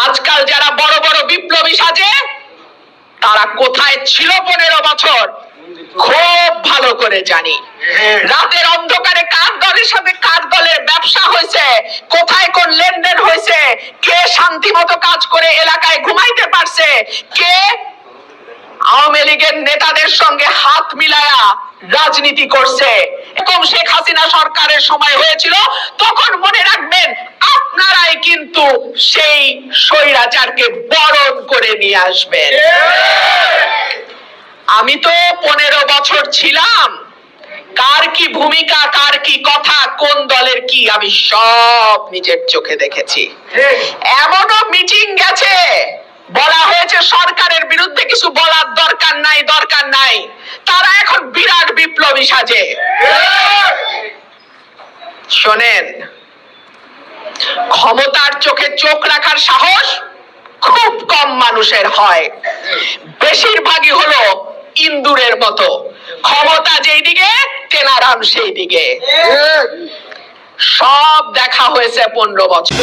আজকাল যারা বড় বড় বিপ্লবী সাজে তারা কোথায় ছিল 15 বছর খুব ভালো করে জানি। রাতের অন্ধকারে কার দলের সাথে কার দলের ব্যবসা হয়েছে, কোথায় কোন লেনদেন হয়েছে, কে শান্তি মতো কাজ করে এলাকায় ঘুমাইতে পারছে, কে আওয়ামী লীগের নেতাদের সঙ্গে হাত মিলায়া রাজনীতি করছে। এরকম শেখ হাসিনা সরকারের সময় হয়েছিল, তখন মনে রাখবেন আপনারাই কিন্তু সেই স্বৈরাচারকে বরণ করে নিয়ে আসবেন। আমি তো 15 বছর ছিলাম, কার কি ভূমিকা, কার কি কথা, কোন দলের কি, আমি সব নিজের চোখে দেখেছি। এমনও মিটিং গেছে বলা হয়েছে সরকারের বিরুদ্ধে কিছু বলার দরকার নাই, তারা এখন বিরাট বিপ্লবী সাজে। শোনেন, ক্ষমতার চোখে চোখ রাখার সাহস খুব কম মানুষের হয়, বেশিরভাগই হলো ইন্দুরের মতো, ক্ষমতা যেই দিকে তেনারাম সেই দিকে। সব দেখা হয়েছে 15 বছর।